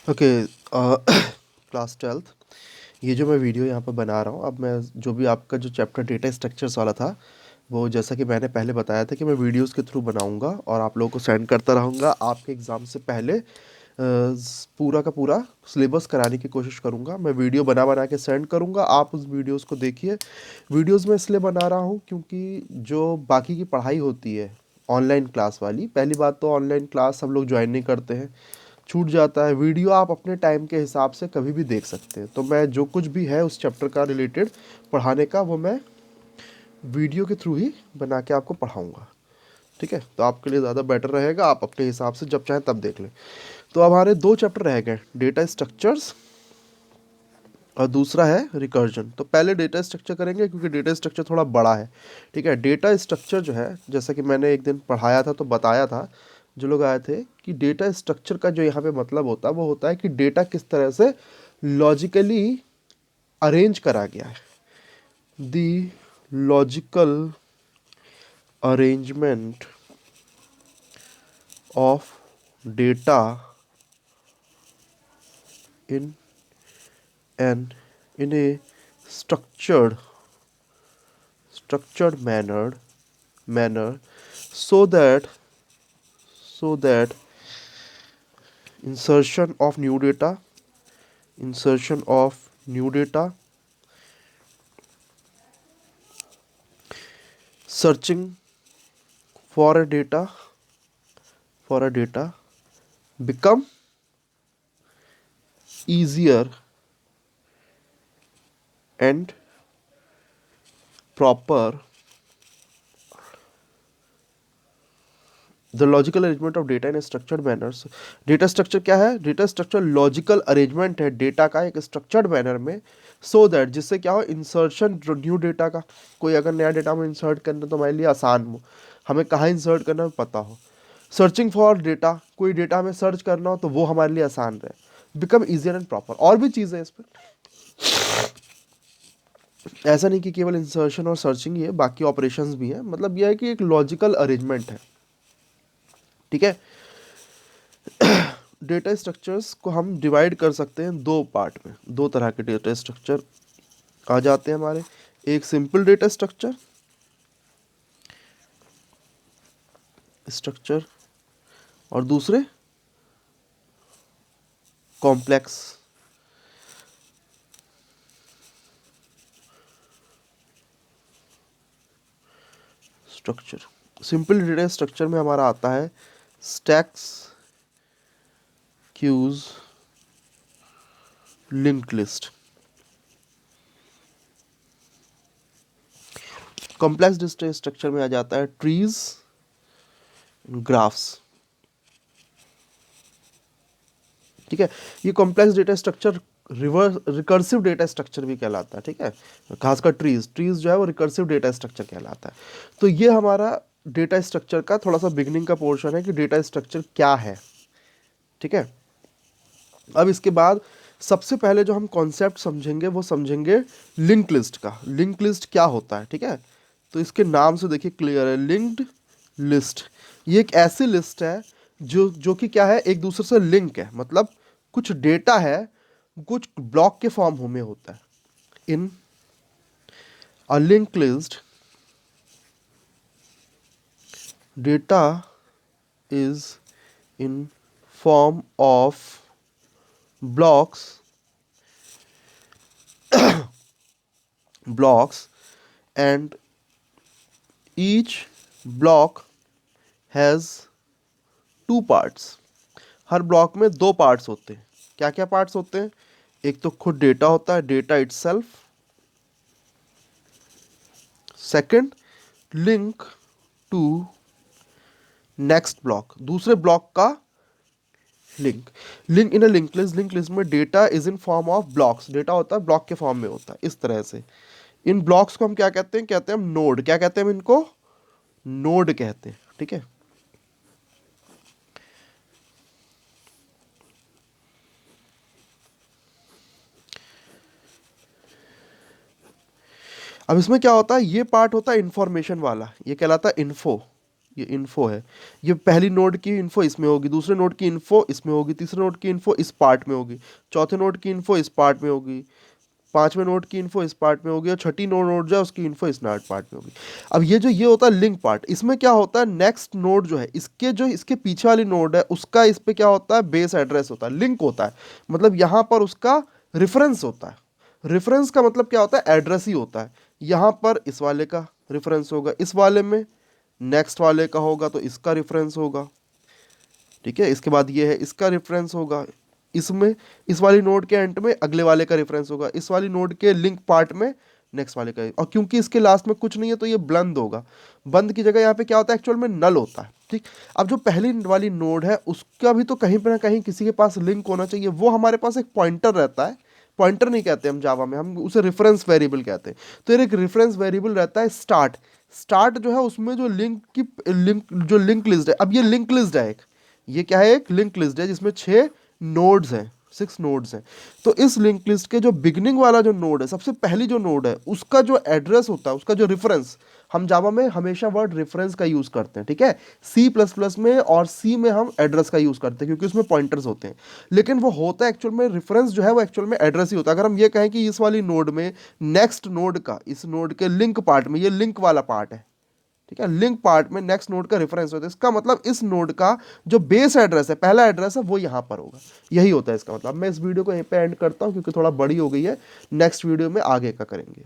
Okay. Class 12th। ये जो मैं वीडियो यहाँ पर बना रहा हूँ, अब मैं जो भी आपका जो चैप्टर डेटा स्ट्रक्चर्स वाला था, वो जैसा कि मैंने पहले बताया था कि मैं वीडियोस के थ्रू बनाऊंगा और आप लोगों को सेंड करता रहूँगा आपके एग्ज़ाम से पहले। पूरा का पूरा सिलेबस कराने की कोशिश करूँगा। मैं वीडियो बना बना के सेंड करूँगा, आप उस वीडियोस को देखिए। वीडियोस मैं इसलिए बना रहा हूँ क्योंकि जो बाकी की पढ़ाई होती है ऑनलाइन क्लास वाली, पहली बात तो ऑनलाइन क्लास सब लोग ज्वाइन नहीं करते हैं, छूट जाता है। वीडियो आप अपने टाइम के हिसाब से कभी भी देख सकते हैं। तो मैं जो कुछ भी है उस चैप्टर का रिलेटेड पढ़ाने का, वो मैं वीडियो के थ्रू ही बना के आपको पढ़ाऊँगा। ठीक है, तो आपके लिए ज़्यादा बेटर रहेगा, आप अपने हिसाब से जब चाहें तब देख लें। तो अब हमारे दो चैप्टर रह गए, डेटा स्ट्रक्चर्स और दूसरा है रिकर्जन। तो पहले डेटा स्ट्रक्चर करेंगे क्योंकि डेटा स्ट्रक्चर थोड़ा बड़ा है। ठीक है, डेटा स्ट्रक्चर जो है, जैसा कि मैंने एक दिन पढ़ाया था तो बताया था जो लोग आए थे, कि डेटा स्ट्रक्चर का जो यहाँ पे मतलब होता है वो होता है कि डेटा किस तरह से लॉजिकली अरेंज करा गया है। The logical arrangement of data in an in a structured manner so that so that insertion of new data insertion of new data, searching for a data become easier and proper. The logical arrangement of data in structured manners. Data structure क्या है? Data structure logical arrangement है data का एक structured manner में, so that जिससे क्या हो, insertion new data का, कोई अगर नया डेटा में इंसर्ट करना तो हमारे लिए आसान हो, हमें कहाँ इंसर्ट करना है पता हो। सर्चिंग फॉर डेटा, कोई डेटा हमें सर्च करना हो तो वो हमारे लिए आसान रहे। बिकम ईजियर एंड प्रॉपर, और भी चीज़ें इस पर, ऐसा नहीं कि केवल इंसर्शन और सर्चिंग ही है, बाकी ऑपरेशंस भी हैं। मतलब यह है कि एक लॉजिकल अरेंजमेंट है। ठीक है, डेटा स्ट्रक्चर्स को हम डिवाइड कर सकते हैं दो पार्ट में। दो तरह के डेटा स्ट्रक्चर आ जाते हैं हमारे, एक सिंपल डेटा स्ट्रक्चर स्ट्रक्चर और दूसरे complex structure. Simple data structure में हमारा आता है stacks, queues, linked list. Complex data structure में आ जाता है ट्रीज, ग्राफ्स। ठीक है, ये complex data structure reverse recursive data structure भी कहलाता है। ठीक है, खासकर ट्रीज जो है वो रिकर्सिव डेटा स्ट्रक्चर कहलाता है। तो ये हमारा डेटा स्ट्रक्चर का थोड़ा सा बिगनिंग का पोर्शन है कि डेटा स्ट्रक्चर क्या है। ठीक है, अब इसके बाद सबसे पहले जो हम कॉन्सेप्ट समझेंगे वो समझेंगे लिंक लिस्ट का। लिंक लिस्ट क्या होता है? ठीक है, तो इसके नाम से देखिए क्लियर है, लिंक्ड लिस्ट। ये एक ऐसी लिस्ट है जो कि क्या है, एक दूसरे से लिंक है। मतलब कुछ डेटा है, कुछ ब्लॉक के फॉर्म में होता है। In a link list, data is in form of blocks blocks and each block has two parts। हर ब्लॉक में दो पार्ट्स होते हैं। क्या क्या पार्ट्स होते हैं? एक तो खुद डेटा होता है, data itself. Second, link to next block, दूसरे ब्लॉक का link. Link in a link list, link list में data is in form of blocks, data होता है ब्लॉक के फॉर्म में होता है इस तरह से। इन ब्लॉक्स को हम क्या कहते हैं? कहते हैं हम नोड। क्या कहते हैं हम इनको? नोड कहते हैं। ठीक है, अब इसमें क्या होता है, ये पार्ट होता है इंफॉर्मेशन वाला, ये कहलाता है इन्फो। ये इन्फो है, ये पहली नोड की इन्फो इसमें होगी, दूसरे नोड की इन्फो इसमें होगी, तीसरे नोड की इन्फो इस पार्ट में होगी, चौथे नोड की इन्फो इस पार्ट में होगी, पांचवें नोड की इन्फो इस पार्ट में होगी, और छठी नोड जो है उसकी इन्फो इस नोड पार्ट में होगी। अब ये होता है लिंक पार्ट, इसमें क्या होता है, नेक्स्ट नोड जो है इसके पीछे वाली नोड है उसका इस पे क्या होता है, बेस एड्रेस होता है, लिंक होता है, मतलब यहाँ पर उसका रेफरेंस होता है। रेफरेंस का मतलब क्या होता है, एड्रेस ही होता है। यहाँ पर इस वाले का रेफरेंस होगा, इस वाले में नेक्स्ट वाले का होगा तो इसका रेफरेंस होगा, ठीक है। इसके बाद ये है, इसका रेफरेंस होगा, इसमें इस वाली नोड के एंड में अगले वाले का रेफरेंस होगा, इस वाली नोड के लिंक पार्ट में नेक्स्ट वाले का। और क्योंकि इसके लास्ट में कुछ नहीं है तो ये बंद होगा, बंद की जगह यहाँ पे क्या होता है, एक्चुअल में नल होता है, ठीक। अब जो पहली वाली नोड है उसका भी तो कहीं पे ना कहीं किसी के पास लिंक होना चाहिए, वो हमारे पास एक पॉइंटर रहता है, पॉइंटर नहीं कहते हम जावा में, हम उसे रेफरेंस वेरिएबल कहते हैं। तो एक रेफरेंस वेरिएबल रहता है स्टार्ट, स्टार्ट जो है उसमें जो लिंक लिस्ट है, अब ये लिंक लिस्ट है एक, ये क्या है, एक लिंक लिस्ट है जिसमें 6 नोड्स हैं, 6 नोड्स हैं। तो इस लिंक लिस्ट के जो बिगनिंग वाला जो नोड है, सबसे पहली जो नोड है उसका जो एड्रेस होता है, उसका जो रेफरेंस, हम जावा में हमेशा वर्ड रेफरेंस का यूज करते हैं, ठीक है। सी प्लस प्लस में और सी में हम एड्रेस का यूज करते हैं क्योंकि उसमें पॉइंटर्स होते हैं, लेकिन वो होता है एक्चुअल में रेफरेंस जो है वो एक्चुअल में एड्रेस ही होता है। अगर हम ये कहें कि इस वाली नोड में नेक्स्ट नोड का, इस नोड के लिंक पार्ट में, ये लिंक वाला पार्ट है, ठीक है, लिंक पार्ट में नेक्स्ट नोड का रेफरेंस होता है, इसका मतलब इस नोड का जो बेस एड्रेस है, पहला एड्रेस है, वो यहाँ पर होगा, यही होता है इसका मतलब। मैं इस वीडियो को यहीं पे एंड करता हूँ क्योंकि थोड़ा बड़ी हो गई है, नेक्स्ट वीडियो में आगे का करेंगे।